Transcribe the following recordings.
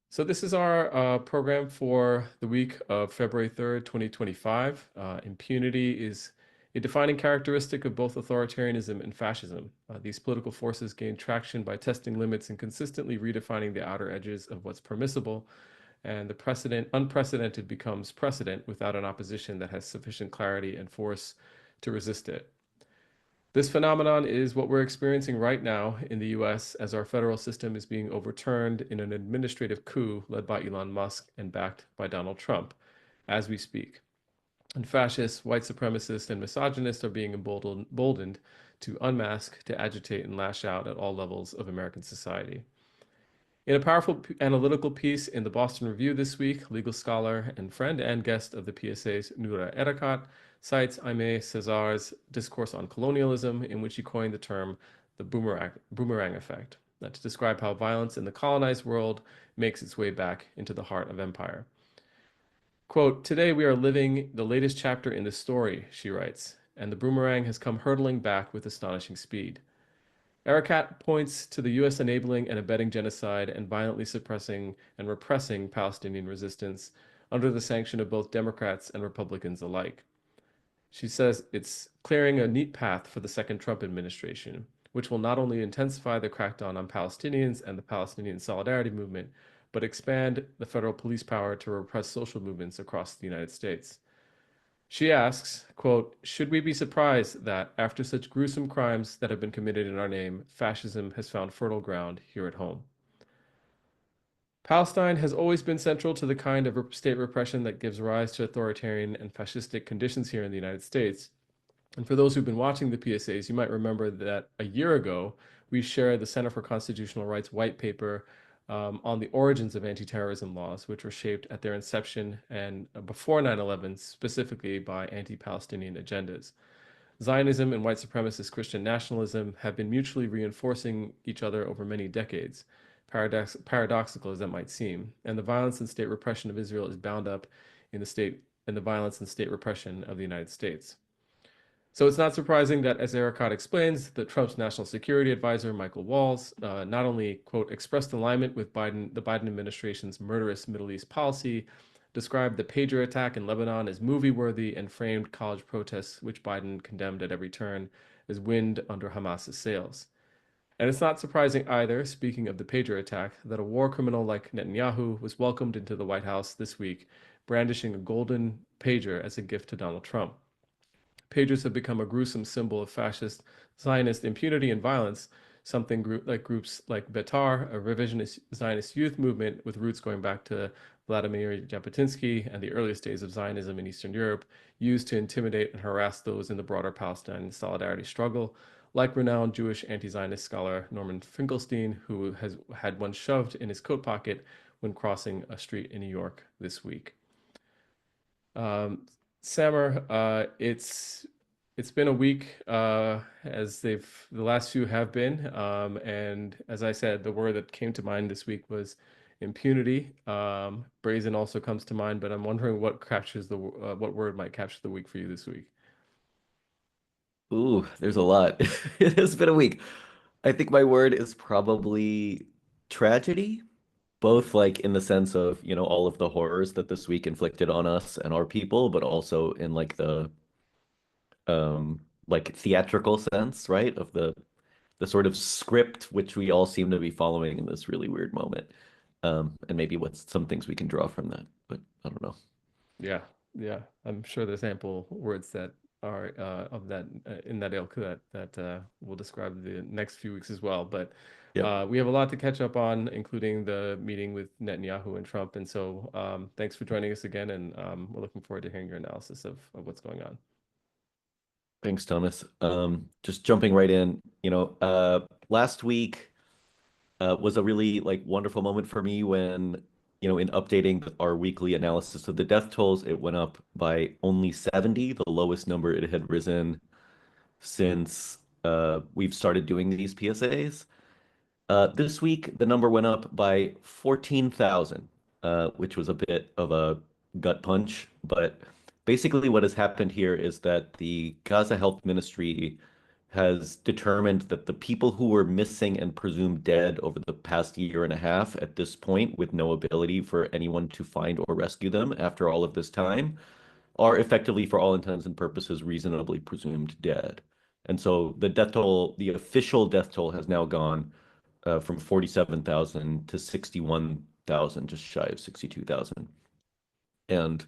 So this is our program for the week of February 3rd, 2025. Impunity is a defining characteristic of both authoritarianism and fascism. These political forces gain traction by testing limits and consistently redefining the outer edges of what's permissible, and the unprecedented becomes precedent without an opposition that has sufficient clarity and force to resist it. This phenomenon is what we're experiencing right now in the US as our federal system is being overturned in an administrative coup led by Elon Musk and backed by Donald Trump as we speak. And fascists, white supremacists, and misogynists are being emboldened to unmask, to agitate, and lash out at all levels of American society. In a powerful analytical piece in the Boston Review this week, legal scholar and friend and guest of the PSA's Noura Erakat cites Aimé César's discourse on colonialism, in which he coined the term the boomerang effect, to describe how violence in the colonized world makes its way back into the heart of empire. Quote, "Today we are living the latest chapter in this story," she writes, "and the boomerang has come hurtling back with astonishing speed." Erakat points to the U.S. enabling and abetting genocide and violently suppressing and repressing Palestinian resistance under the sanction of both Democrats and Republicans alike. She says it's clearing a neat path for the second Trump administration, which will not only intensify the crackdown on Palestinians and the Palestinian Solidarity Movement, but expand the federal police power to repress social movements across the United States. She asks, quote, "Should we be surprised that, after such gruesome crimes that have been committed in our name, fascism has found fertile ground here at home?" Palestine has always been central to the kind of state repression that gives rise to authoritarian and fascistic conditions here in the United States. And for those who've been watching the PSAs, you might remember that a year ago, we shared the Center for Constitutional Rights white paper on the origins of anti-terrorism laws, which were shaped at their inception and before 9/11, specifically by anti-Palestinian agendas. Zionism and white supremacist Christian nationalism have been mutually reinforcing each other over many decades, paradoxical as that might seem, and the violence and state repression of Israel is bound up in the violence and state repression of the United States. So it's not surprising that, as Erakat explains, that Trump's national security advisor, Michael Walls, not only, quote, expressed alignment with the Biden administration's murderous Middle East policy, described the pager attack in Lebanon as movie-worthy, and framed college protests, which Biden condemned at every turn, as wind under Hamas's sails. And it's not surprising either, speaking of the pager attack, that a war criminal like Netanyahu was welcomed into the White House this week, brandishing a golden pager as a gift to Donald Trump. Pagers have become a gruesome symbol of fascist, Zionist impunity and violence, something groups like Betar, a revisionist Zionist youth movement with roots going back to Vladimir Jabotinsky and the earliest days of Zionism in Eastern Europe, used to intimidate and harass those in the broader Palestine solidarity struggle, like renowned Jewish anti-Zionist scholar Norman Finkelstein, who has had one shoved in his coat pocket when crossing a street in New York this week. Samer, it's been a week, as the last few have been, and as I said, the word that came to mind this week was impunity. Brazen also comes to mind, but I'm wondering what word might capture the week for you this week. Ooh, there's a lot. It has been a week. I think my word is probably tragedy, both like in the sense of, all of the horrors that this week inflicted on us and our people, but also in like theatrical sense, right? Of the sort of script which we all seem to be following in this really weird moment. And maybe what's some things we can draw from that, but I don't know. Yeah, yeah, I'm sure there's ample words that are of that in that ilk that will describe the next few weeks as well. But Yep. we have a lot to catch up on, including the meeting with Netanyahu and Trump. And so, thanks for joining us again, and we're looking forward to hearing your analysis of what's going on. Thanks, Thomas. Just jumping right in, last week was a really like wonderful moment for me when, in updating our weekly analysis of the death tolls, it went up by only 70, the lowest number it had risen since we've started doing these PSAs. This week, the number went up by 14,000, which was a bit of a gut punch. But basically, what has happened here is that the Gaza Health Ministry has determined that the people who were missing and presumed dead over the past year and a half at this point, with no ability for anyone to find or rescue them after all of this time, are effectively, for all intents and purposes, reasonably presumed dead. And so the death toll, the official death toll, has now gone from 47,000 to 61,000, just shy of 62,000. And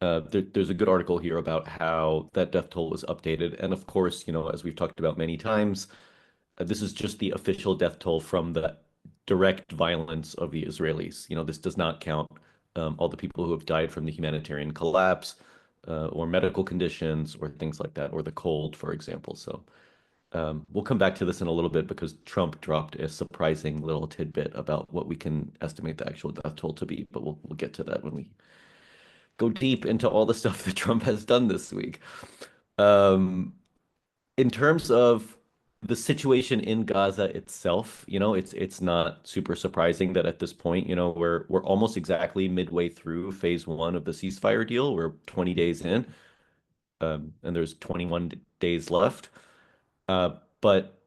there's a good article here about how that death toll was updated. And of course, as we've talked about many times, this is just the official death toll from the direct violence of the Israelis. This does not count all the people who have died from the humanitarian collapse, or medical conditions, or things like that, or the cold, for example. So we'll come back to this in a little bit because Trump dropped a surprising little tidbit about what we can estimate the actual death toll to be. But we'll get to that when we go deep into all the stuff that Trump has done this week. Um, in terms of the situation in Gaza itself, it's not super surprising that at this point, we're almost exactly midway through phase one of the ceasefire deal. We're 20 days in, and there's 21 days left. But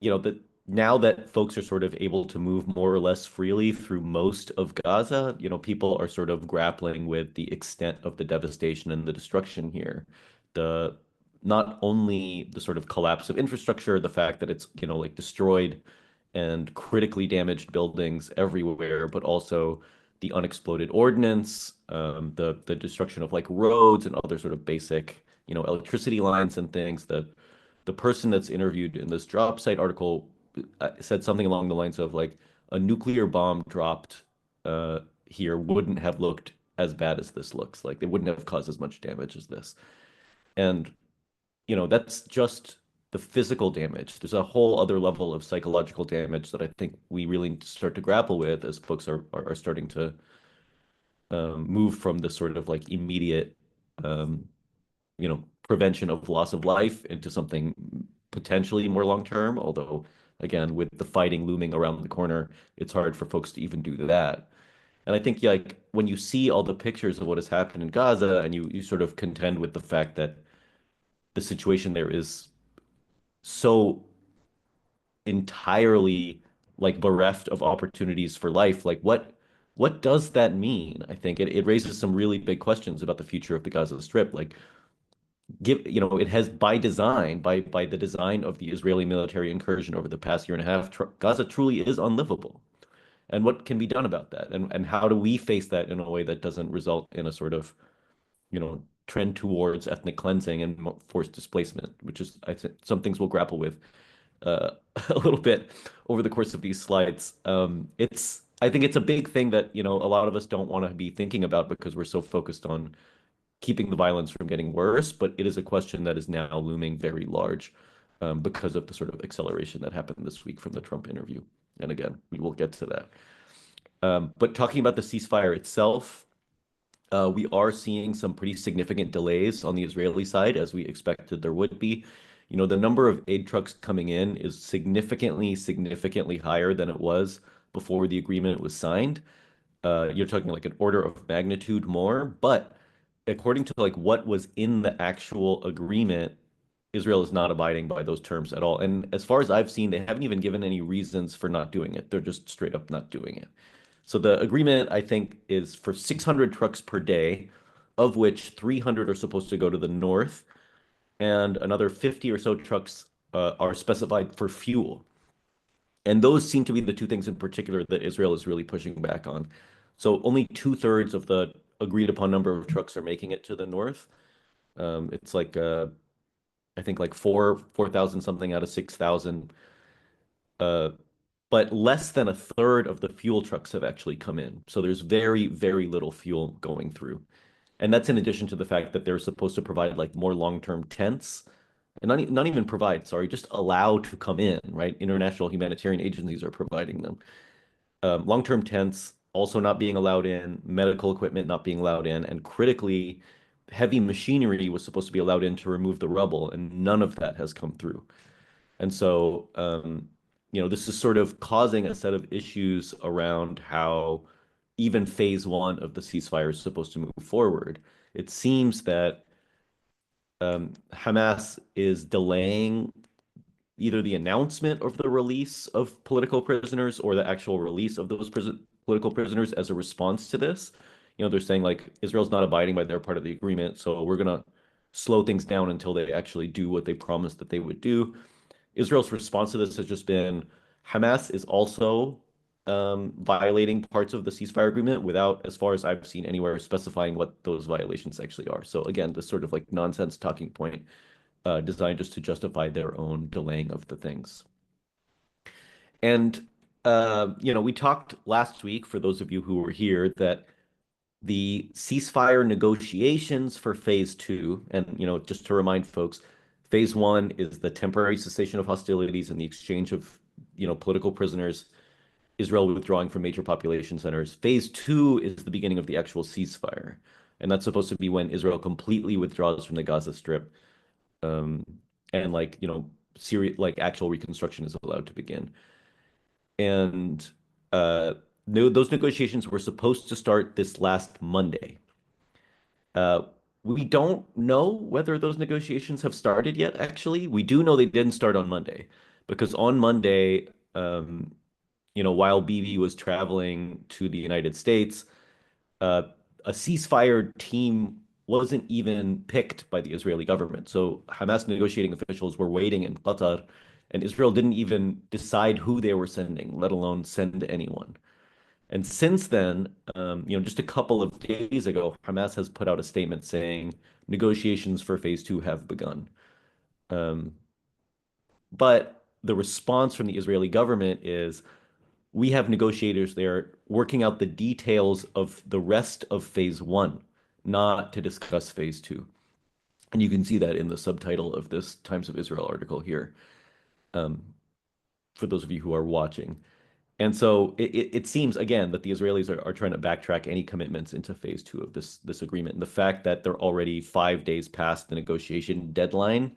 that now that folks are sort of able to move more or less freely through most of Gaza, people are sort of grappling with the extent of the devastation and the destruction here. The Not only the sort of collapse of infrastructure, the fact that it's, like destroyed and critically damaged buildings everywhere, but also the unexploded ordnance, the destruction of like roads and other sort of basic, electricity lines and things. That the person that's interviewed in this drop site article said something along the lines of like a nuclear bomb dropped here wouldn't have looked as bad as this looks. Like they wouldn't have caused as much damage as this. And that's just the physical damage. There's a whole other level of psychological damage that I think we really need to start to grapple with as folks are starting to move from this sort of like immediate um, prevention of loss of life into something potentially more long term. Although, again, with the fighting looming around the corner, it's hard for folks to even do that. And I think like when you see all the pictures of what has happened in Gaza and you sort of contend with the fact that the situation there is so entirely like bereft of opportunities for life, like what does that mean? I think it raises some really big questions about the future of the Gaza Strip. Like it has by design, by the design of the Israeli military incursion over the past year and a half, Gaza truly is unlivable. And what can be done about that? And how do we face that in a way that doesn't result in a sort of, trend towards ethnic cleansing and forced displacement, which is, I think, some things we'll grapple with uh, a little bit over the course of these slides. I think it's a big thing that, a lot of us don't want to be thinking about because we're so focused on keeping the violence from getting worse, but it is a question that is now looming very large because of the sort of acceleration that happened this week from the Trump interview. And again, we will get to that. But talking about the ceasefire itself, we are seeing some pretty significant delays on the Israeli side, as we expected there would be. The number of aid trucks coming in is significantly higher than it was before the agreement was signed. You're talking like an order of magnitude more, but according to like what was in the actual agreement, Israel is not abiding by those terms at all. And as far as I've seen, they haven't even given any reasons for not doing it. They're just straight up not doing it. So the agreement, I think, is for 600 trucks per day, of which 300 are supposed to go to the north, and another 50 or so trucks are specified for fuel. And those seem to be the two things in particular that Israel is really pushing back on. So only two-thirds of the agreed upon number of trucks are making it to the north. It's like I think like 4,000 something out of 6,000. Uh, but less than a third of the fuel trucks have actually come in. So there's very, very little fuel going through. And that's in addition to the fact that they're supposed to provide like more long-term tents and not even provide, sorry, just allow to come in, right? International humanitarian agencies are providing them. Long-term tents also not being allowed in, medical equipment not being allowed in, and critically, heavy machinery was supposed to be allowed in to remove the rubble, and none of that has come through. And so, this is sort of causing a set of issues around how even phase one of the ceasefire is supposed to move forward. It seems that Hamas is delaying either the announcement of the release of political prisoners or the actual release of those political prisoners as a response to this. They're saying like Israel's not abiding by their part of the agreement, so we're gonna slow things down until they actually do what they promised that they would do. Israel's response to this has just been Hamas is also violating parts of the ceasefire agreement without, as far as I've seen anywhere, specifying what those violations actually are. So again, this sort of like nonsense talking point designed just to justify their own delaying of the things. And we talked last week, for those of you who were here, that the ceasefire negotiations for phase two, and just to remind folks, phase one is the temporary cessation of hostilities and the exchange of political prisoners, Israel withdrawing from major population centers. Phase two is the beginning of the actual ceasefire, and that's supposed to be when Israel completely withdraws from the Gaza Strip, um, and serious actual reconstruction is allowed to begin. And no, those negotiations were supposed to start this last Monday. Uh, we don't know whether those negotiations have started yet, actually. We do know they didn't start on Monday because on Monday, while Bibi was traveling to the United States, uh, a ceasefire team wasn't even picked by the Israeli government. So Hamas negotiating officials were waiting in Qatar, and Israel didn't even decide who they were sending, let alone send anyone. And since then, just a couple of days ago, Hamas has put out a statement saying negotiations for phase two have begun. Um, but the response from the Israeli government is we have negotiators there working out the details of the rest of phase one, not to discuss phase two. And you can see that in the subtitle of this Times of Israel article here, um, for those of you who are watching. And so it seems again that the Israelis are trying to backtrack any commitments into phase two of this agreement. And the fact that they're already 5 days past the negotiation deadline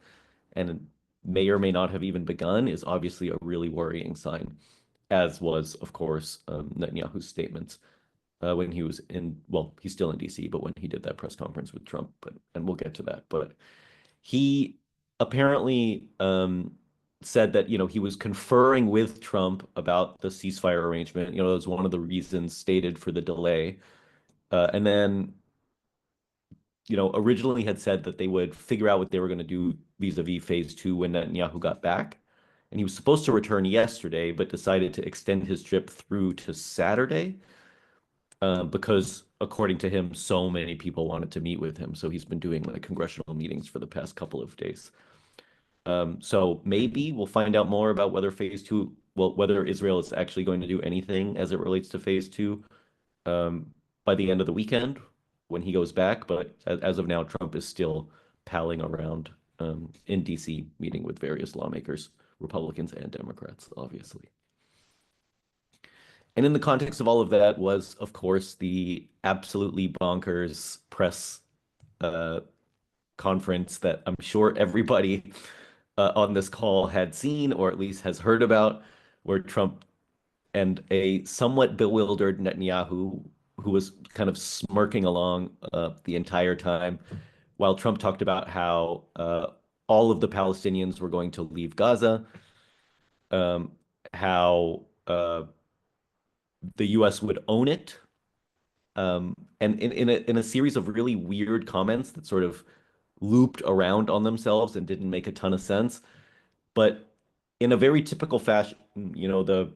and may or may not have even begun is obviously a really worrying sign, as was, of course, Netanyahu's statements when he was well, he's still in DC, but when he did that press conference with Trump, and we'll get to that. But he apparently said that, he was conferring with Trump about the ceasefire arrangement. That was one of the reasons stated for the delay. And then, originally had said that they would figure out what they were going to do vis-a-vis phase two when Netanyahu got back. And he was supposed to return yesterday, but decided to extend his trip through to Saturday because, according to him, so many people wanted to meet with him. So he's been doing like congressional meetings for the past couple of days. So maybe we'll find out more about whether phase two, well, whether Israel is actually going to do anything as it relates to phase two by the end of the weekend when he goes back. But as of now, Trump is still palling around in DC, meeting with various lawmakers, Republicans and Democrats, obviously. And in the context of all of that was, of course, the absolutely bonkers press conference that I'm sure everybody on this call had seen or at least has heard about, where Trump and a somewhat bewildered Netanyahu, who was kind of smirking along the entire time, while Trump talked about how all of the Palestinians were going to leave Gaza, how the U.S. would own it, and in a series of really weird comments that sort of looped around on themselves and didn't make a ton of sense. But in a very typical fashion, the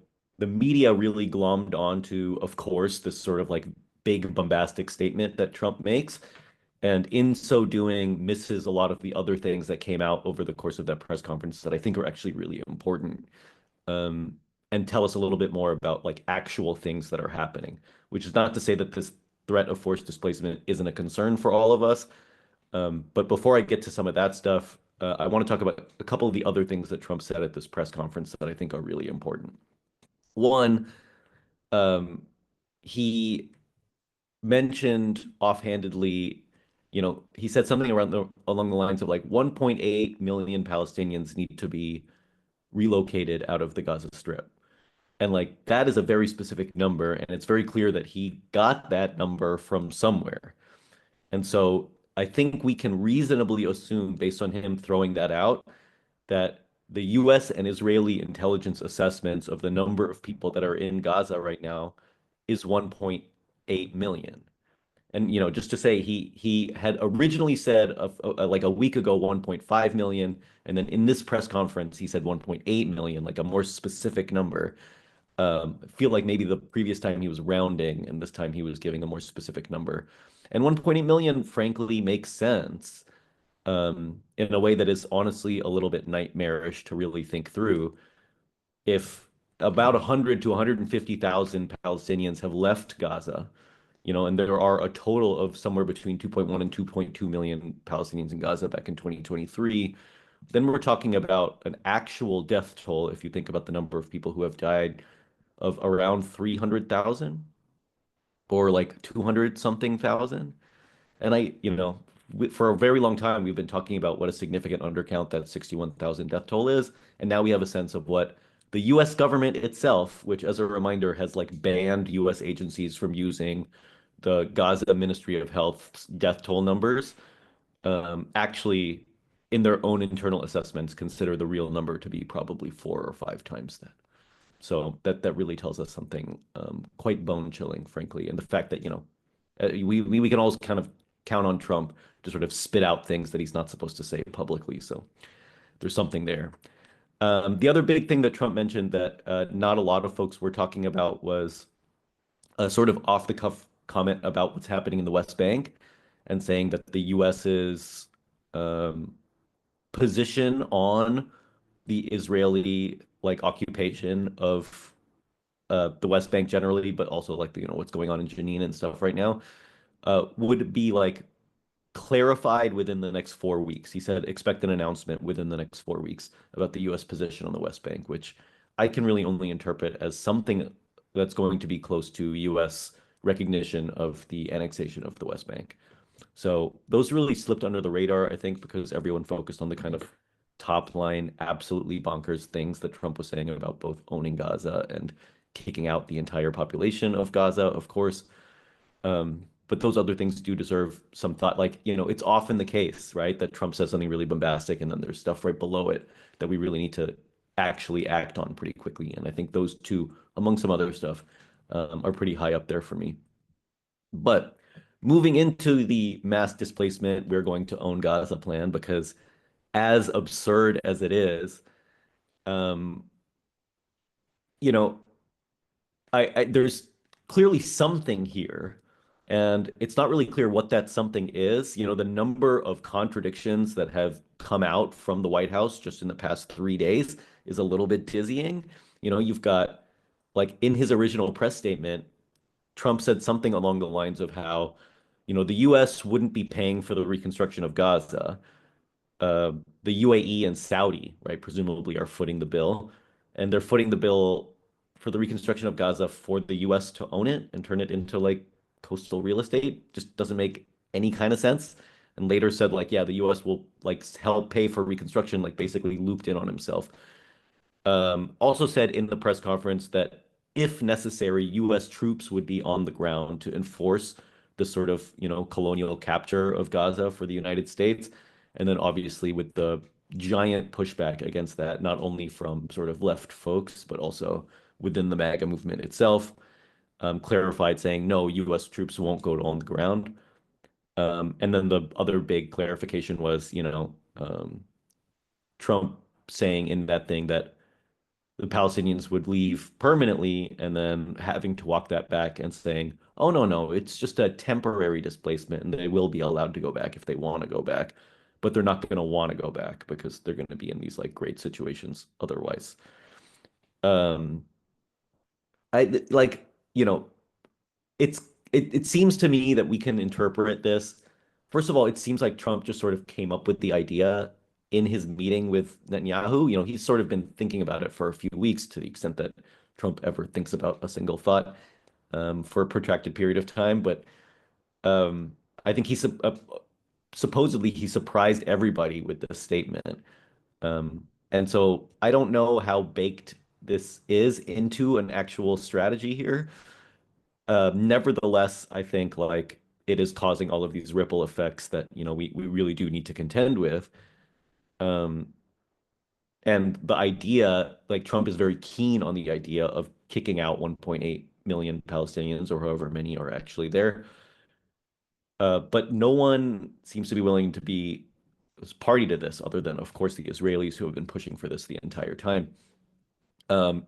media really glommed onto, of course, this sort of like big bombastic statement that Trump makes, and in so doing, misses a lot of the other things that came out over the course of that press conference that I think are actually really important, um, and tell us a little bit more about like actual things that are happening, which is not to say that this threat of forced displacement isn't a concern for all of us. But before I get to some of that stuff, I want to talk about a couple of the other things that Trump said at this press conference that I think are really important. One, he mentioned offhandedly, he said something along the lines of like 1.8 million Palestinians need to be relocated out of the Gaza Strip. And like that is a very specific number, and it's very clear that he got that number from somewhere. And so I think we can reasonably assume, based on him throwing that out, that the US and Israeli intelligence assessments of the number of people that are in Gaza right now is 1.8 million. And just to say, he had originally said like a week ago 1.5 million, and then in this press conference he said 1.8 million, like a more specific number. I feel like maybe the previous time he was rounding, and this time he was giving a more specific number. And 1.8 million, frankly, makes sense in a way that is honestly a little bit nightmarish to really think through. If about 100 to 150,000 Palestinians have left Gaza, and there are a total of somewhere between 2.1 and 2.2 million Palestinians in Gaza back in 2023, then we're talking about an actual death toll, if you think about the number of people who have died, of around 300,000 or like 200 something thousand. And for a very long time, we've been talking about what a significant undercount that 61,000 death toll is. And now we have a sense of what the US government itself, which, as a reminder, has like banned US agencies from using the Gaza Ministry of Health's death toll numbers, actually, in their own internal assessments, consider the real number to be probably 4 or 5 times that. So that really tells us something quite bone chilling, frankly. And the fact that, we can always kind of count on Trump to sort of spit out things that he's not supposed to say publicly. So there's something there. The other big thing that Trump mentioned that not a lot of folks were talking about was a sort of off the cuff comment about what's happening in the West Bank, and saying that the US's um, position on the Israeli like occupation of the West Bank generally, but also like what's going on in Jenin and stuff right now, would be like clarified within the next 4 weeks. He said expect an announcement within the next 4 weeks about the U.S. position on the West Bank, which I can really only interpret as something that's going to be close to U.S. recognition of the annexation of the West Bank. So those really slipped under the radar, I think, because everyone focused on the kind of top line, absolutely bonkers things that Trump was saying about both owning Gaza and kicking out the entire population of Gaza, of course. But those other things do deserve some thought. Like, it's often the case, right, that Trump says something really bombastic and then there's stuff right below it that we really need to actually act on pretty quickly. And I think those two, among some other stuff, are pretty high up there for me. But moving into the mass displacement, we're going to own Gaza plan, because as absurd as it is, um, you know, there's clearly something here, and it's not really clear what that something is. The number of contradictions that have come out from the White House just in the past 3 days is a little bit dizzying. You've got, like, in his original press statement, Trump said something along the lines of how, the US wouldn't be paying for the reconstruction of Gaza. The UAE and Saudi, right, presumably are footing the bill, and they're footing the bill for the reconstruction of Gaza for the US to own it and turn it into like coastal real estate. Just doesn't make any kind of sense. And later said like, yeah, the US will like help pay for reconstruction, like basically looped in on himself. Also said in the press conference that if necessary, US troops would be on the ground to enforce the sort of, colonial capture of Gaza for the United States. And then obviously with the giant pushback against that, not only from sort of left folks, but also within the MAGA movement itself, clarified saying, no, US troops won't go on the ground. And then the other big clarification was, Trump saying in that thing that the Palestinians would leave permanently, and then having to walk that back and saying, oh, no, no, it's just a temporary displacement and they will be allowed to go back if they want to go back, but they're not going to want to go back because they're going to be in these like great situations otherwise. Um, I like, it's it seems to me that we can interpret this. First of all, it seems like Trump just sort of came up with the idea in his meeting with Netanyahu. He's sort of been thinking about it for a few weeks, to the extent that Trump ever thinks about a single thought for a protracted period of time. But I think supposedly he surprised everybody with this statement. And so I don't know how baked this is into an actual strategy here. Nevertheless, I think like it is causing all of these ripple effects that we really do need to contend with. Um, And the idea, like Trump is very keen on the idea of kicking out 1.8 million Palestinians or however many are actually there. But no one seems to be willing to be party to this, other than, of course, the Israelis who have been pushing for this the entire time.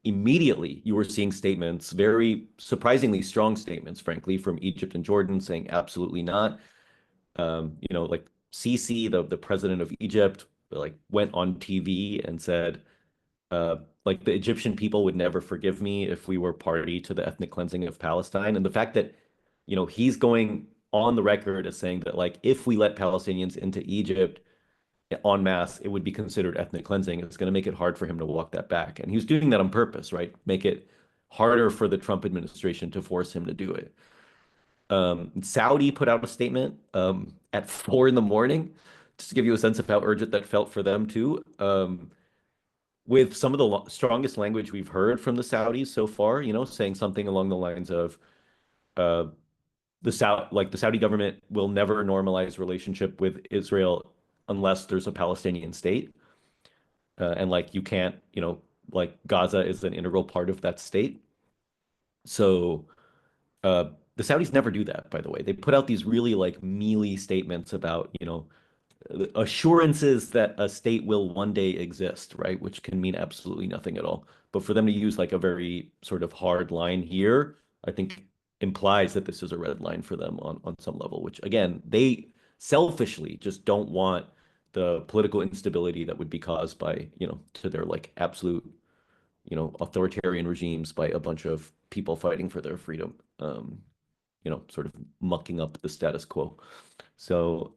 Immediately, you were seeing statements, very surprisingly strong statements, frankly, from Egypt and Jordan saying absolutely not. Like Sisi, the president of Egypt, like went on TV and said, uh, like the Egyptian people would never forgive me if we were party to the ethnic cleansing of Palestine. And the fact that, he's going on the record as saying that like if we let Palestinians into Egypt en masse, it would be considered ethnic cleansing. It's going to make it hard for him to walk that back. And he was doing that on purpose, right? Make it harder for the Trump administration to force him to do it. Saudi put out a statement at 4 in the morning, just to give you a sense of how urgent that felt for them too. With some of the strongest language we've heard from the Saudis so far, saying something along the lines of uh, the Saudi government will never normalize relationship with Israel unless there's a Palestinian state, and like you can't, like Gaza is an integral part of that state. So the Saudis never do that, by the way. They put out these really like mealy statements about, assurances that a state will one day exist, right? Which can mean absolutely nothing at all. But for them to use like a very sort of hard line here, I think implies that this is a red line for them on some level, which again, they selfishly just don't want the political instability that would be caused by, to their like absolute, authoritarian regimes by a bunch of people fighting for their freedom, sort of mucking up the status quo. So,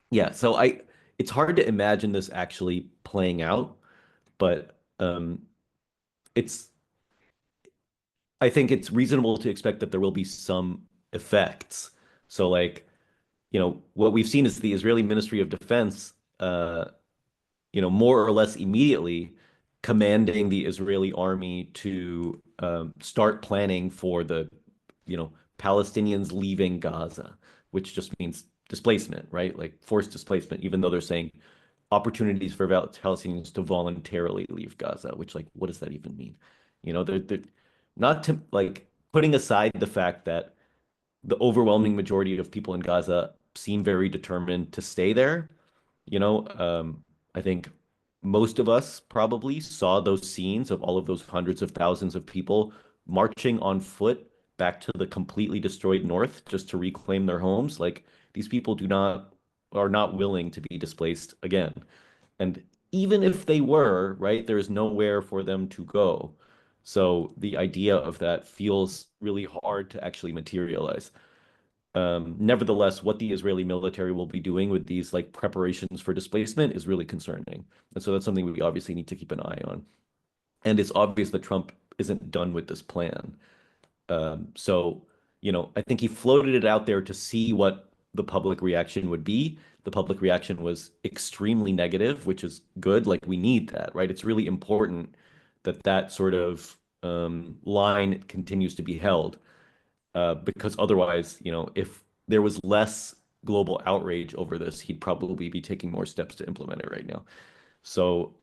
yeah, so it's hard to imagine this actually playing out, but it's I think it's reasonable to expect that there will be some effects. So like, what we've seen is the Israeli Ministry of Defense, more or less immediately commanding the Israeli army to start planning for the, Palestinians leaving Gaza, which just means displacement, right? Like forced displacement, even though they're saying opportunities for Palestinians to voluntarily leave Gaza, which like, what does that even mean? They're not to like putting aside the fact that the overwhelming majority of people in Gaza seem very determined to stay there. I think most of us probably saw those scenes of all of those hundreds of thousands of people marching on foot back to the completely destroyed north just to reclaim their homes. Like these people are not willing to be displaced again. And even if they were, right, there is nowhere for them to go. So the idea of that feels really hard to actually materialize. Nevertheless, what the Israeli military will be doing with these like preparations for displacement is really concerning. And so that's something we obviously need to keep an eye on. And it's obvious that Trump isn't done with this plan. So, I think he floated it out there to see what the public reaction would be. The public reaction was extremely negative, which is good. Like we need that, right? It's really important that that sort of line continues to be held, because otherwise, if there was less global outrage over this, he'd probably be taking more steps to implement it right now. So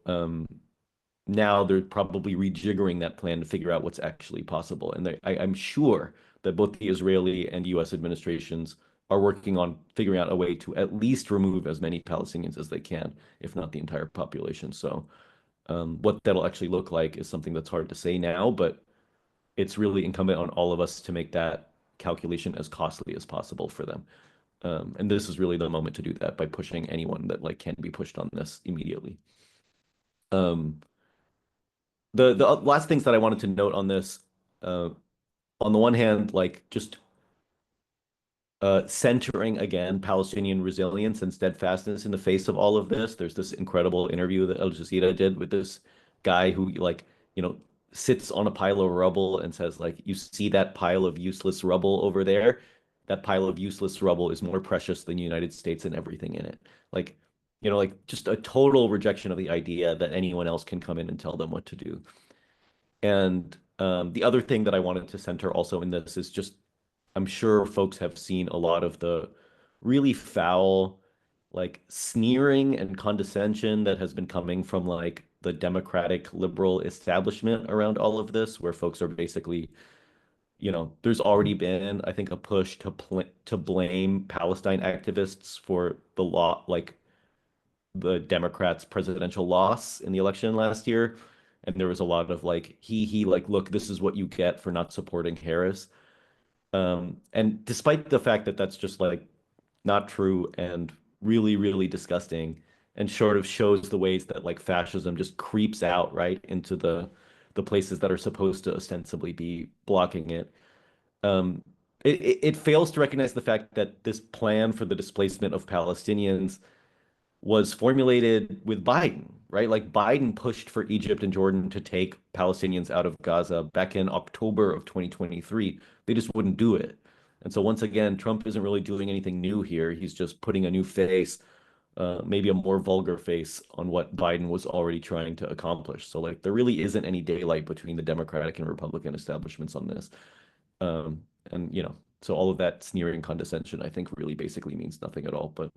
now they're probably rejiggering that plan to figure out what's actually possible. And I'm sure that both the Israeli and U.S. administrations are working on figuring out a way to at least remove as many Palestinians as they can, if not the entire population. So what that'll actually look like is something that's hard to say now, but it's really incumbent on all of us to make that calculation as costly as possible for them. And this is really the moment to do that by pushing anyone that like can be pushed on this immediately. Um, the last things that I wanted to note on this, uh, on the one hand, like just centering again Palestinian resilience and steadfastness in the face of all of this. There's this incredible interview that Al Jazeera did with this guy who like, sits on a pile of rubble and says like, you see that pile of useless rubble over there? That pile of useless rubble is more precious than the United States and everything in it. Like, like just a total rejection of the idea that anyone else can come in and tell them what to do. And the other thing that I wanted to center also in this is just I'm sure folks have seen a lot of the really foul, like sneering and condescension that has been coming from like the democratic liberal establishment around all of this, where folks are basically, there's already been, I think, a push to blame Palestine activists for the law, like the Democrats' presidential loss in the election last year. And there was a lot of like, like, look, this is what you get for not supporting Harris. And despite the fact that that's just like not true and really, really disgusting, and sort of shows the ways that like fascism just creeps out right into the places that are supposed to ostensibly be blocking it. Um, it fails to recognize the fact that this plan for the displacement of Palestinians was formulated with Biden, right? Like Biden pushed for Egypt and Jordan to take Palestinians out of Gaza back in October of 2023. They just wouldn't do it. And so once again, Trump isn't really doing anything new here. He's just putting a new face, maybe a more vulgar face on what Biden was already trying to accomplish. So like there really isn't any daylight between the Democratic and Republican establishments on this. Um, and so all of that sneering condescension, I think, really basically means nothing at all. But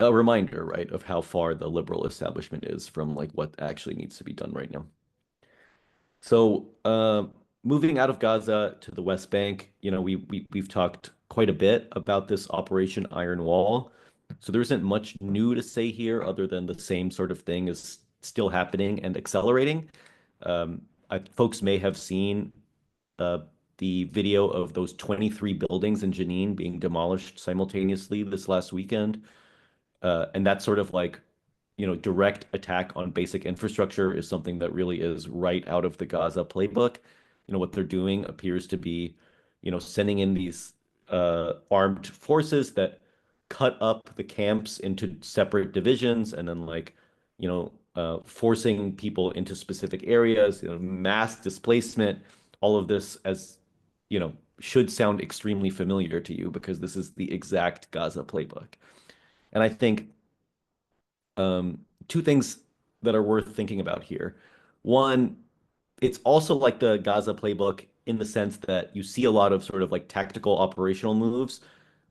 a reminder, right, of how far the liberal establishment is from like what actually needs to be done right now. So, moving out of Gaza to the West Bank, we've talked quite a bit about this Operation Iron Wall. So there isn't much new to say here other than the same sort of thing is still happening and accelerating. Folks may have seen uh, the video of those 23 buildings in Jenin being demolished simultaneously this last weekend. And that sort of like, direct attack on basic infrastructure is something that really is right out of the Gaza playbook. What they're doing appears to be, sending in these armed forces that cut up the camps into separate divisions and then like, forcing people into specific areas, mass displacement, all of this as, should sound extremely familiar to you because this is the exact Gaza playbook. And I think two things that are worth thinking about here. One, it's also like the Gaza playbook in the sense that you see a lot of sort of like tactical operational moves,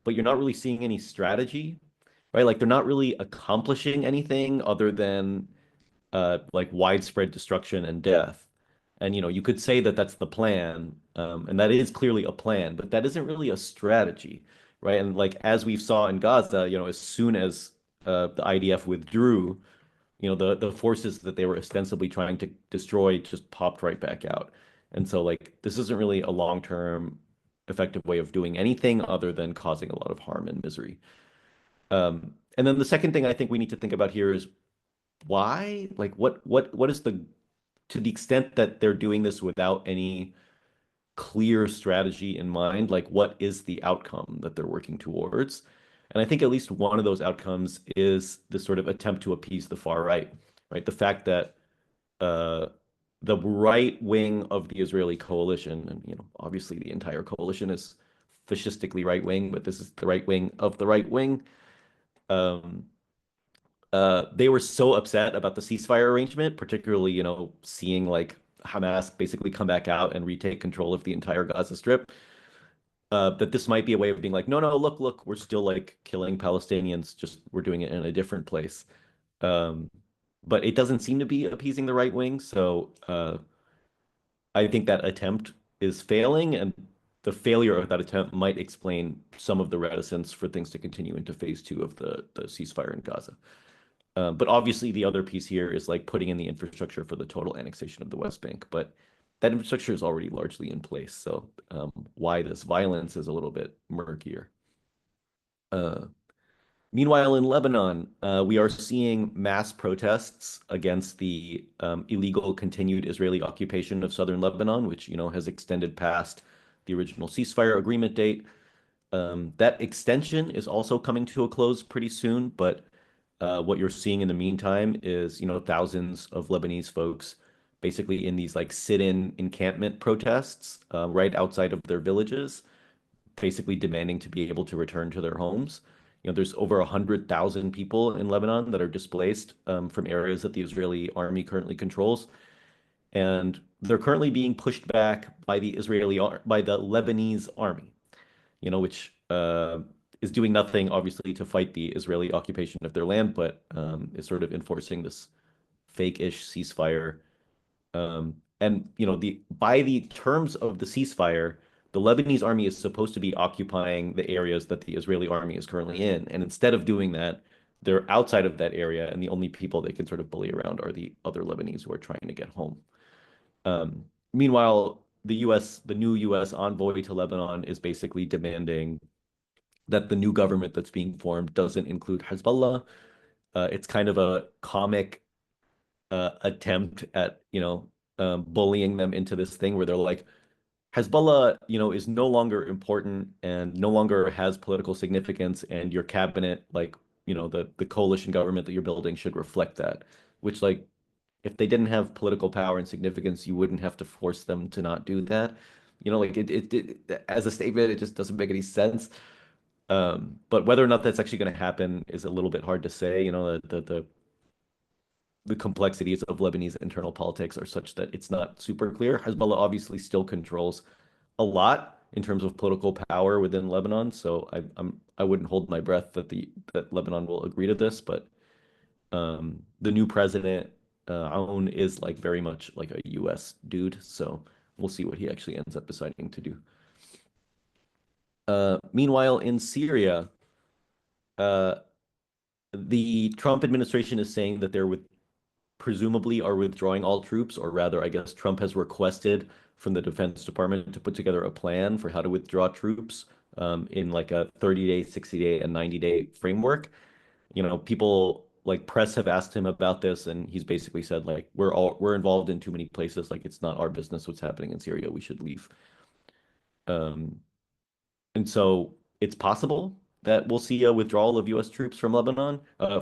but you're not really seeing any strategy, right? Like they're not really accomplishing anything other than like widespread destruction and death. And you could say that that's the plan, and that is clearly a plan, but that isn't really a strategy, right? And like as we saw in Gaza, as soon as the IDF withdrew, the forces that they were ostensibly trying to destroy just popped right back out. And so like this isn't really a long-term effective way of doing anything other than causing a lot of harm and misery. And then the second thing I think we need to think about here is why? Like what is to the extent that they're doing this without any clear strategy in mind, like what is the outcome that they're working towards? And I think at least one of those outcomes is this sort of attempt to appease the far right, right? The fact that uh, the right wing of the Israeli coalition, and obviously the entire coalition is fascistically right wing, but this is the right wing of the right wing. Um, they were so upset about the ceasefire arrangement, particularly, seeing like Hamas basically come back out and retake control of the entire Gaza Strip, that this might be a way of being like, no, no, look, we're still like killing Palestinians, just we're doing it in a different place. Um, but it doesn't seem to be appeasing the right wing, so I think that attempt is failing, and the failure of that attempt might explain some of the reticence for things to continue into phase two of the ceasefire in Gaza. But obviously, the other piece here is like putting in the infrastructure for the total annexation of the West Bank. But that infrastructure is already largely in place. So why this violence is a little bit murkier. Uh, Meanwhile, in Lebanon, we are seeing mass protests against the illegal continued Israeli occupation of southern Lebanon, which has extended past the original ceasefire agreement date. That extension is also coming to a close pretty soon, but what you're seeing in the meantime is, thousands of Lebanese folks basically in these like sit-in encampment protests right outside of their villages, basically demanding to be able to return to their homes. There's over 100,000 people in Lebanon that are displaced from areas that the Israeli army currently controls, and they're currently being pushed back by the Lebanese army, which is doing nothing, obviously, to fight the Israeli occupation of their land, but is sort of enforcing this fake-ish ceasefire. And the by the terms of the ceasefire, the Lebanese army is supposed to be occupying the areas that the Israeli army is currently in. And instead of doing that, they're outside of that area, and the only people they can sort of bully around are the other Lebanese who are trying to get home. Meanwhile, the new U.S. envoy to Lebanon is basically demanding that the new government that's being formed doesn't include Hezbollah. It's kind of a comic attempt at, bullying them into this thing where they're like, Hezbollah, is no longer important and no longer has political significance, and your cabinet, like, the coalition government that you're building should reflect that. Which, like, if they didn't have political power and significance, you wouldn't have to force them to not do that. Like it as a statement, it just doesn't make any sense. But whether or not that's actually going to happen is a little bit hard to say. The complexities of Lebanese internal politics are such that it's not super clear. Hezbollah obviously still controls a lot in terms of political power within Lebanon, so I wouldn't hold my breath that Lebanon will agree to this. But the new president, Aoun, is like very much like a U.S. dude, so we'll see what he actually ends up deciding to do. Meanwhile, in Syria, uh, the Trump administration is saying that they're presumably are withdrawing all troops, or rather, I guess Trump has requested from the Defense Department to put together a plan for how to withdraw troops in like a 30-day, 60-day, and 90-day framework. People like press have asked him about this, and he's basically said like we're involved in too many places. Like it's not our business what's happening in Syria. We should leave. Um, and so it's possible that we'll see a withdrawal of U.S. troops from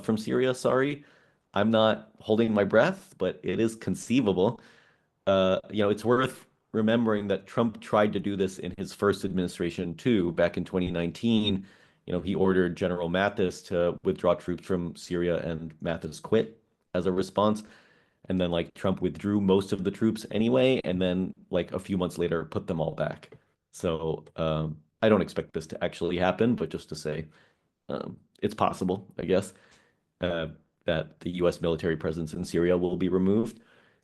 from Syria, sorry. I'm not holding my breath, but it is conceivable. It's worth remembering that Trump tried to do this in his first administration too, back in 2019. He ordered General Mattis to withdraw troops from Syria, and Mattis quit as a response. And then like Trump withdrew most of the troops anyway, and then like a few months later put them all back. So I don't expect this to actually happen, but just to say it's possible, I guess, uh, that the U.S. military presence in Syria will be removed.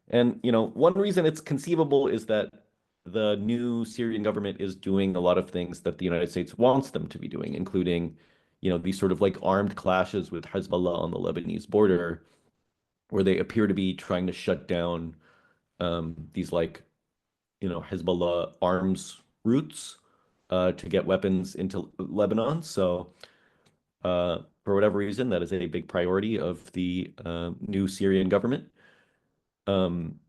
And one reason it's conceivable is that the new Syrian government is doing a lot of things that the United States wants them to be doing, including, these sort of like armed clashes with Hezbollah on the Lebanese border, where they appear to be trying to shut down these like, Hezbollah arms routes to get weapons into Lebanon. So for whatever reason, that is a big priority of the new Syrian government. Um,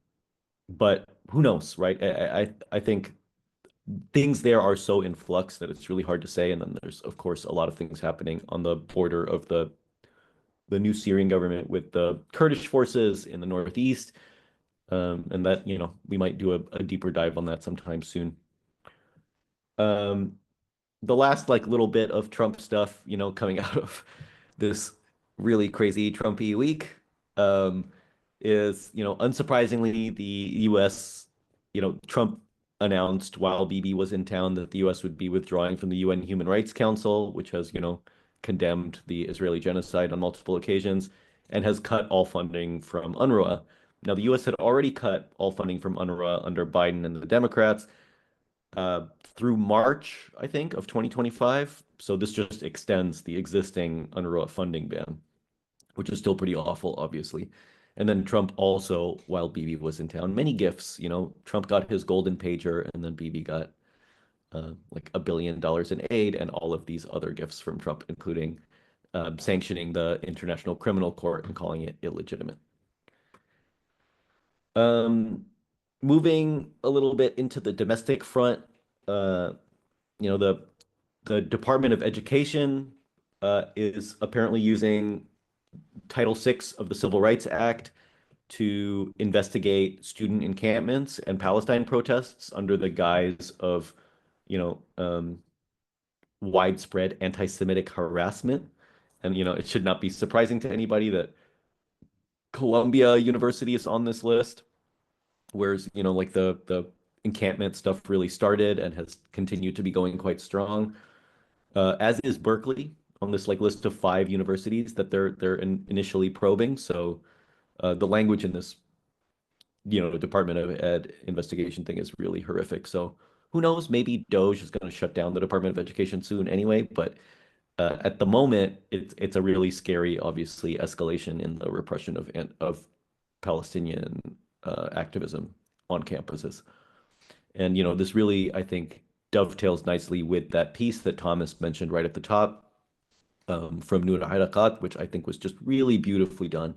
but who knows, right? I think things there are so in flux that it's really hard to say. And then there's, of course, a lot of things happening on the border of the new Syrian government with the Kurdish forces in the northeast. And that, we might do a deeper dive on that sometime soon. Um, the last like little bit of Trump stuff, coming out of this really crazy Trumpy week, is, unsurprisingly, the U.S., Trump announced while Bibi was in town that the U.S. would be withdrawing from the UN Human Rights Council, which has, condemned the Israeli genocide on multiple occasions and has cut all funding from UNRWA. Now, the U.S. had already cut all funding from UNRWA under Biden and the Democrats through March, I think, of 2025. So this just extends the existing UNRWA funding ban, which is still pretty awful, obviously. And then Trump also, while Bibi was in town, many gifts. Trump got his golden pager, and then Bibi got like $1 billion in aid, and all of these other gifts from Trump, including sanctioning the International Criminal Court and calling it illegitimate. Um, Moving a little bit into the domestic front, uh, you know, the Department of Education is apparently using Title VI of the Civil Rights Act to investigate student encampments and Palestine protests under the guise of, you know, um, widespread anti-Semitic harassment. And, it should not be surprising to anybody that Columbia University is on this list, whereas, like the encampment stuff really started and has continued to be going quite strong. as is Berkeley on this like list of five universities that initially probing. So the language in this, Department of Ed investigation thing is really horrific. So who knows? Maybe Doge is going to shut down the Department of Education soon anyway. But at the moment, it's a really scary, obviously, escalation in the repression of Palestinian activism on campuses. And this really, I think, dovetails nicely with that piece that Thomas mentioned right at the top from Nur Harakat, which I think was just really beautifully done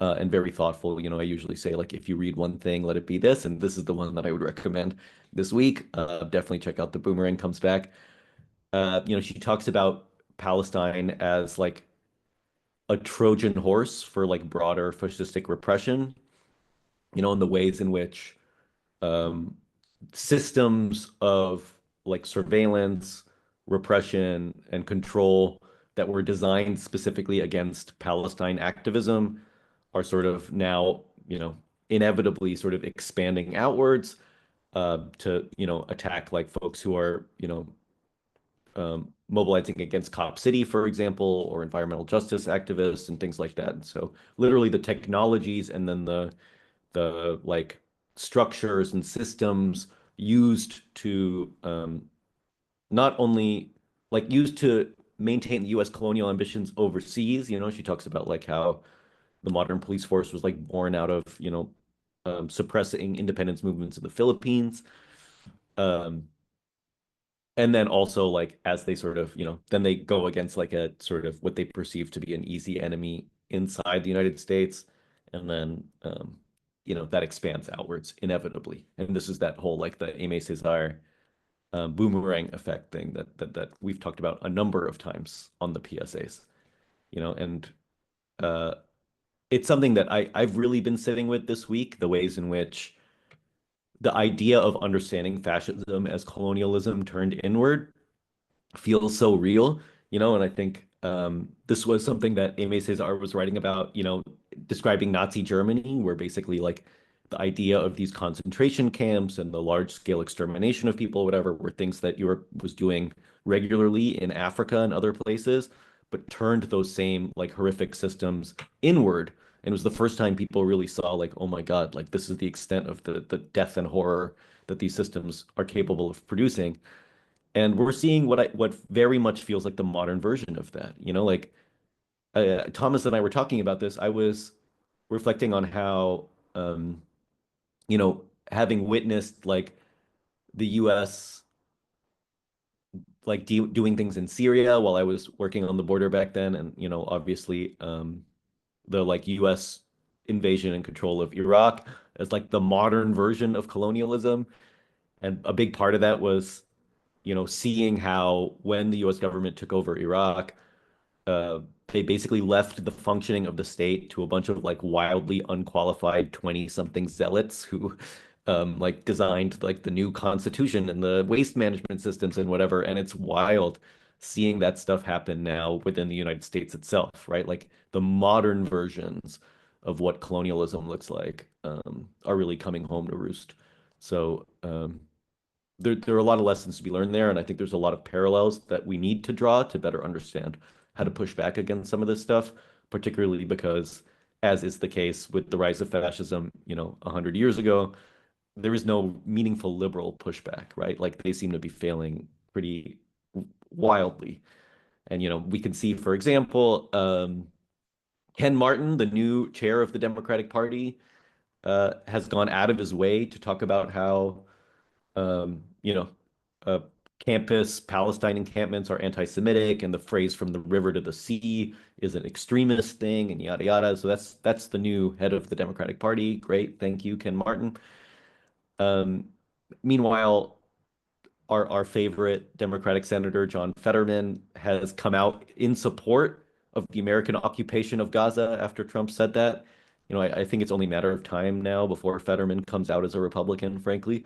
and very thoughtful. I usually say, like, if you read one thing, let it be this, and this is the one that I would recommend this week. Definitely check out The Boomerang Comes Back. She talks about Palestine as like a Trojan horse for like broader fascistic repression, in the ways in which um, systems of like surveillance, repression, and control that were designed specifically against Palestine activism are sort of now, inevitably sort of expanding outwards to, attack like folks who are, mobilizing against Cop City, for example, or environmental justice activists and things like that. And so literally the technologies and then the like structures and systems used to not only like used to maintain the US colonial ambitions overseas. She talks about like how the modern police force was like born out of, suppressing independence movements in the Philippines. Um, and then also like as they sort of, then they go against like a sort of what they perceive to be an easy enemy inside the United States. And then that expands outwards inevitably. And this is that whole like the Aimé Césaire boomerang effect thing that we've talked about a number of times on the PSAs, and uh it's something that I've really been sitting with this week, the ways in which the idea of understanding fascism as colonialism turned inward feels so real, and I think this was something that Aimé Césaire was writing about, describing Nazi Germany, where basically like the idea of these concentration camps and the large scale extermination of people, whatever, were things that Europe was doing regularly in Africa and other places, but turned those same like horrific systems inward. And it was the first time people really saw like, oh my God, like this is the extent of the death and horror that these systems are capable of producing. And we're seeing what very much feels like the modern version of that. Like Thomas and I were talking about this. I was reflecting on how, having witnessed like the U.S. like doing things in Syria while I was working on the border back then, and obviously the like U.S. invasion and control of Iraq as like the modern version of colonialism, and a big part of that was seeing how when the US government took over Iraq, uh, they basically left the functioning of the state to a bunch of like wildly unqualified 20-something zealots who like designed like the new constitution and the waste management systems and whatever. And it's wild seeing that stuff happen now within the United States itself, right? Like the modern versions of what colonialism looks like are really coming home to roost. So there are a lot of lessons to be learned there, and I think there's a lot of parallels that we need to draw to better understand how to push back against some of this stuff, particularly because, as is the case with the rise of fascism, 100 years ago, there is no meaningful liberal pushback, right? Like they seem to be failing pretty wildly. And, we can see, for example, Ken Martin, the new chair of the Democratic Party, has gone out of his way to talk about how um, you know, uh, campus Palestine encampments are anti-Semitic, and the phrase "from the river to the sea" is an extremist thing, and yada yada. So that's the new head of the Democratic Party. Great, thank you, Ken Martin. Um, Meanwhile, our favorite Democratic Senator John Fetterman has come out in support of the American occupation of Gaza after Trump said that. I think it's only a matter of time now before Fetterman comes out as a Republican, frankly.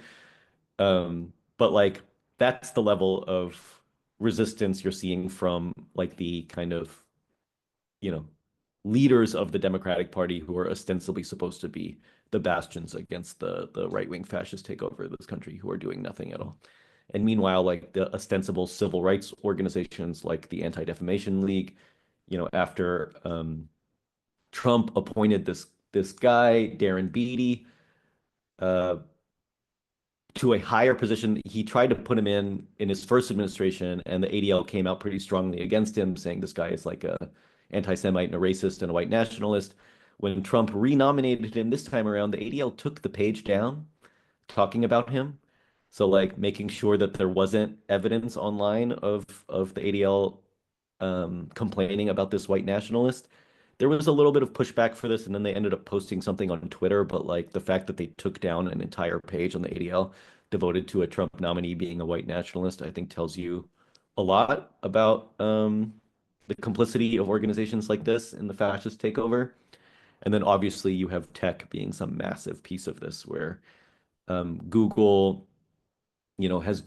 But like that's the level of resistance you're seeing from like the kind of, you know, leaders of the Democratic Party who are ostensibly supposed to be the bastions against the right-wing fascist takeover of this country who are doing nothing at all. And meanwhile, like the ostensible civil rights organizations like the Anti-Defamation League, after Trump appointed this guy, Darren Beatty, uh, to a higher position. He tried to put him in his first administration, and the ADL came out pretty strongly against him, saying this guy is like a anti-Semite and a racist and a white nationalist. When Trump renominated him this time around, the ADL took the page down talking about him. So like making sure that there wasn't evidence online of the ADL complaining about this white nationalist. There was a little bit of pushback for this, and then they ended up posting something on Twitter. But like the fact that they took down an entire page on the ADL devoted to a Trump nominee being a white nationalist, I think tells you a lot about the complicity of organizations like this in the fascist takeover. And then obviously you have tech being some massive piece of this, where Google, has,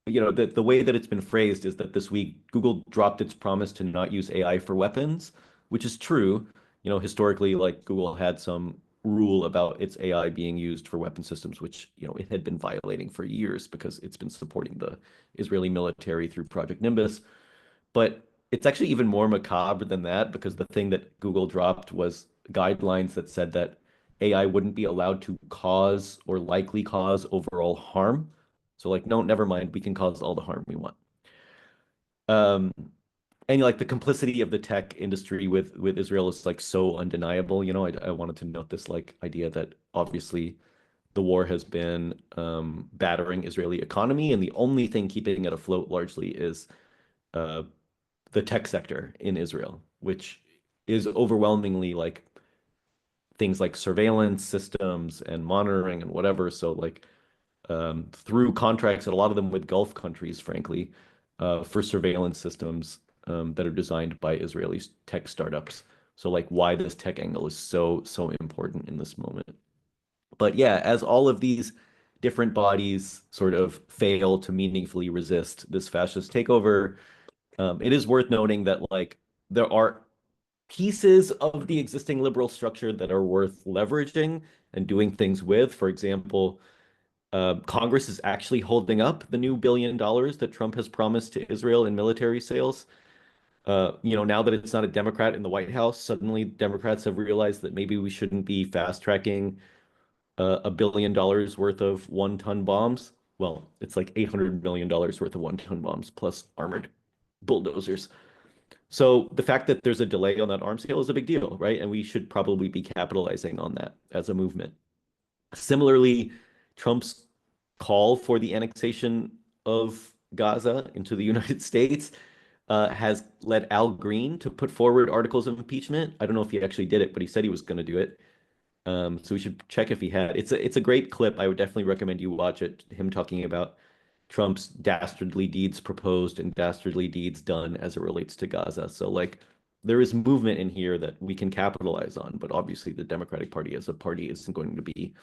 the way that it's been phrased is that this week Google dropped its promise to not use AI for weapons, which is true. Historically, like Google had some rule about its AI being used for weapon systems, which, it had been violating for years because it's been supporting the Israeli military through Project Nimbus. But it's actually even more macabre than that, because the thing that Google dropped was guidelines that said that AI wouldn't be allowed to cause or likely cause overall harm. So like, no, never mind, we can cause all the harm we want. Um, and like the complicity of the tech industry with Israel is like so undeniable. I wanted to note this like idea that obviously the war has been battering Israeli economy, and the only thing keeping it afloat largely is uh, the tech sector in Israel, which is overwhelmingly like things like surveillance systems and monitoring and whatever. So like through contracts, and a lot of them with Gulf countries, frankly, for surveillance systems that are designed by Israeli tech startups. So like why this tech angle is so important in this moment. But yeah, as all of these different bodies sort of fail to meaningfully resist this fascist takeover, it is worth noting that like there are pieces of the existing liberal structure that are worth leveraging and doing things with. For example, Congress is actually holding up the new $1 billion that Trump has promised to Israel in military sales. Now that it's not a Democrat in the White House, suddenly Democrats have realized that maybe we shouldn't be fast tracking $1 billion worth of 1-ton bombs. Well, it's like $800 million worth of 1-ton bombs plus armored bulldozers. So the fact that there's a delay on that arms sale is a big deal, right? And we should probably be capitalizing on that as a movement. Similarly, Trump's call for the annexation of Gaza into the United States has led Al Green to put forward articles of impeachment. I don't know if he actually did it, but he said he was going to do it. So we should check if he had. It's a great clip. I would definitely recommend you watch it. Him talking about Trump's dastardly deeds proposed and dastardly deeds done as it relates to Gaza. So like there is movement in here that we can capitalize on, but obviously the Democratic Party as a party isn't going to be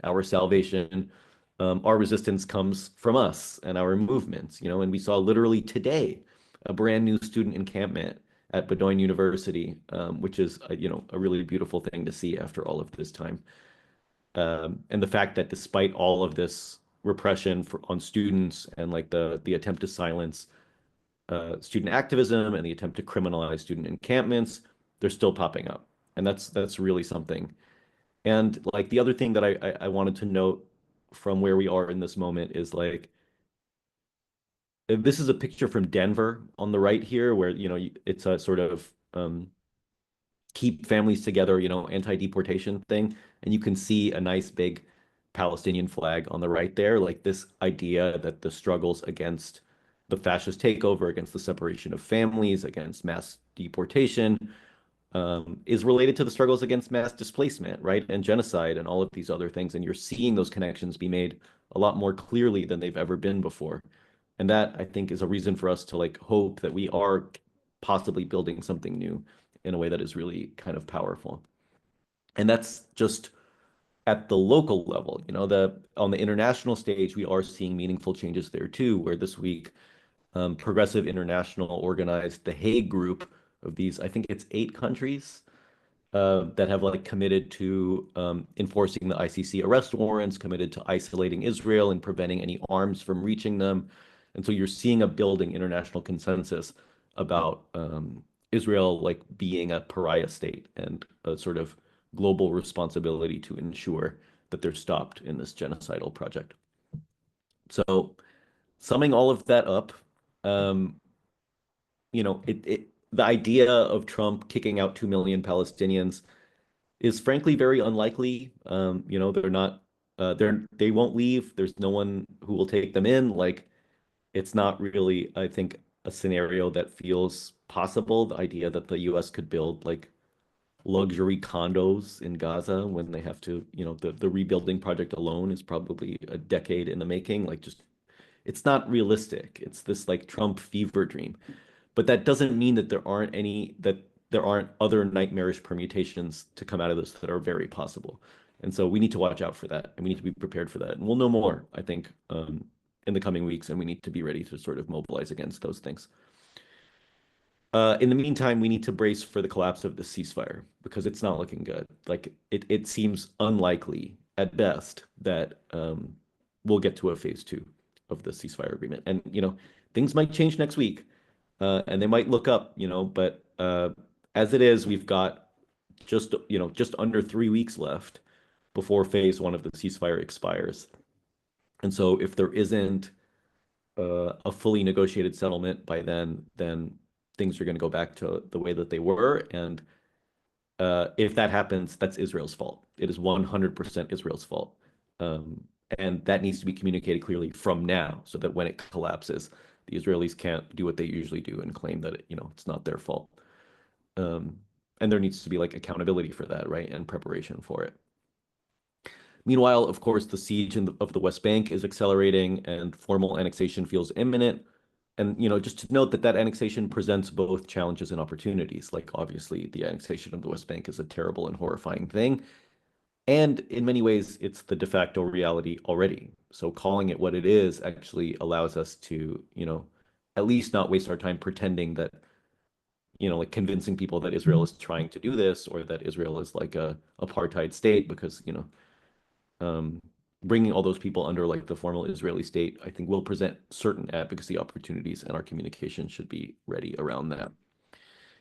our salvation. Our resistance comes from us and our movements, and we saw literally today a brand new student encampment at Bedoin University, which is a really beautiful thing to see after all of this time. And the fact that despite all of this repression on students and like the attempt to silence student activism and the attempt to criminalize student encampments, they're still popping up, and that's really something. And like the other thing that I wanted to note from where we are in this moment is like this is a picture from Denver on the right here, where it's a sort of keep families together, anti-deportation thing. And you can see a nice big Palestinian flag on the right there, like this idea that the struggles against the fascist takeover, against the separation of families, against mass deportation, is related to the struggles against mass displacement, right? And genocide and all of these other things. And you're seeing those connections be made a lot more clearly than they've ever been before. And that, I think, is a reason for us to like hope that we are possibly building something new in a way that is really kind of powerful. And that's just at the local level. The on the international stage, we are seeing meaningful changes there too, where this week Progressive International organized the Hague Group of these, I think it's 8 countries, that have like committed to enforcing the ICC arrest warrants, committed to isolating Israel and preventing any arms from reaching them. And so you're seeing a building international consensus about Israel like being a pariah state and a sort of global responsibility to ensure that they're stopped in this genocidal project. So summing all of that up, um, the idea of Trump kicking out 2 million Palestinians is frankly very unlikely. They're not, they won't leave. There's no one who will take them in. Like, it's not really, I think, a scenario that feels possible. The idea that the US could build like luxury condos in Gaza when they have to, the rebuilding project alone is probably a decade in the making. Like, just, it's not realistic. It's this like Trump fever dream. But that doesn't mean that there aren't other nightmarish permutations to come out of this that are very possible. And so we need to watch out for that, and we need to be prepared for that. And we'll know more, I think, in the coming weeks, and we need to be ready to sort of mobilize against those things. In the meantime, we need to brace for the collapse of the ceasefire because it's not looking good. Like it seems unlikely at best that we'll get to a phase two of the ceasefire agreement. And things might change next week, and they might look up, but as it is, we've got just under 3 weeks left before phase one of the ceasefire expires. And so if there isn't a fully negotiated settlement by then things are going to go back to the way that they were. And if that happens, that's Israel's fault. It is 100% Israel's fault. And that needs to be communicated clearly from now so that when it collapses, the Israelis can't do what they usually do and claim that it's not their fault. And there needs to be like accountability for that, right? And preparation for it. Meanwhile, of course, the siege of the West Bank is accelerating and formal annexation feels imminent. And just to note that that annexation presents both challenges and opportunities. Like obviously, the annexation of the West Bank is a terrible and horrifying thing, and in many ways, it's the de facto reality already. So calling it what it is actually allows us to, at least not waste our time pretending that, like convincing people that Israel is trying to do this or that Israel is like a apartheid state because, um, bringing all those people under like the formal Israeli state, I think will present certain advocacy opportunities, and our communication should be ready around that.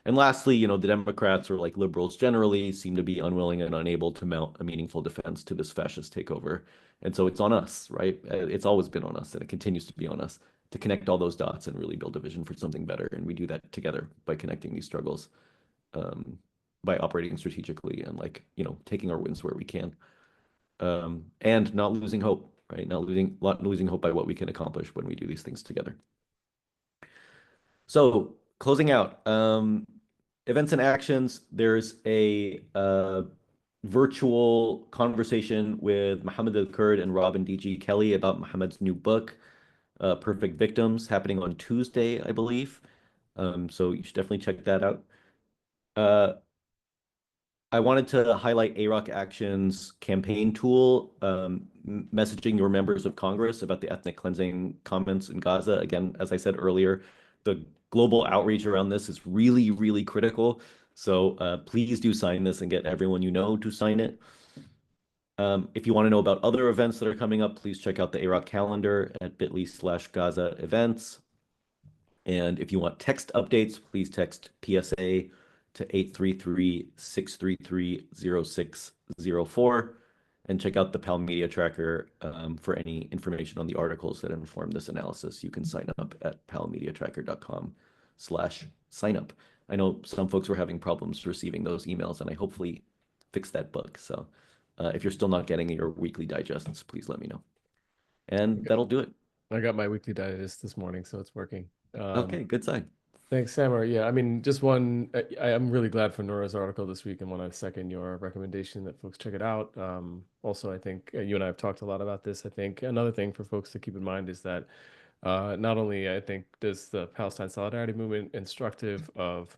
And lastly, the Democrats or like liberals generally seem to be unwilling and unable to mount a meaningful defense to this fascist takeover. And so it's on us, right? It's always been on us, and it continues to be on us to connect all those dots and really build a vision for something better. And we do that together by connecting these struggles, um, by operating strategically and like, taking our wins where we can, and not losing hope, right? Not losing hope by what we can accomplish when we do these things together. So closing out, events and actions. There's a virtual conversation with Mohammed Al-Kurd and Robin D.G. Kelly about Mohammed's new book, Perfect Victims, happening on Tuesday, I believe. So you should definitely check that out. Uh, I wanted to highlight AROC Action's campaign tool, messaging your members of Congress about the ethnic cleansing comments in Gaza. Again, as I said earlier, the global outreach around this is really, really critical. So please do sign this and get everyone you know to sign it. If you want to know about other events that are coming up, please check out the AROC calendar at bit.ly/Gaza events. And if you want text updates, please text PSA to 833-633-0604 and check out the PAL Media Tracker for any information on the articles that inform this analysis. You can sign up at palmediatracker.com/signup. I know some folks were having problems receiving those emails, and I hopefully fixed that bug. So if you're still not getting your weekly digests, please let me know. And that'll do it. I got my weekly digest this morning, so it's working. Okay, good sign. Thanks, Samar. Yeah, I mean, just one, I'm really glad for Nora's article this week and want to second your recommendation that folks check it out. Also, I think you and I have talked a lot about this. I think another thing for folks to keep in mind is that not only I think does the Palestine Solidarity Movement instructive of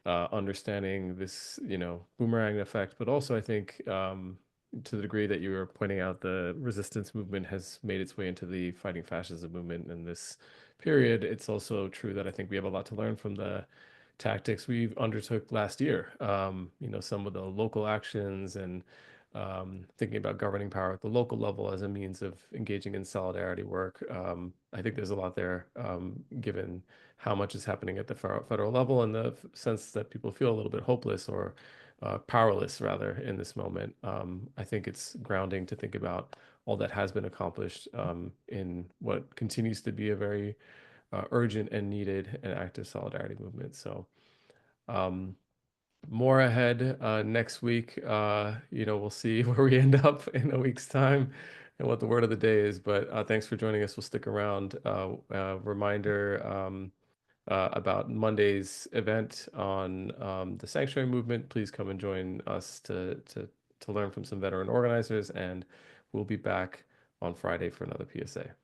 understanding this, boomerang effect, but also I think to the degree that you were pointing out, the resistance movement has made its way into the fighting fascism movement in this period. It's also true that I think we have a lot to learn from the tactics we undertook last year. Some of the local actions and thinking about governing power at the local level as a means of engaging in solidarity work. I think there's a lot there, given how much is happening at the federal level and the sense that people feel a little bit hopeless or powerless, rather, in this moment. I think it's grounding to think about all that has been accomplished in what continues to be a very urgent and needed and active solidarity movement. So, um, more ahead next week. We'll see where we end up in a week's time and what the word of the day is. But thanks for joining us. We'll stick around. Reminder about Monday's event on the sanctuary movement. Please come and join us to learn from some veteran organizers, and we'll be back on Friday for another PSA.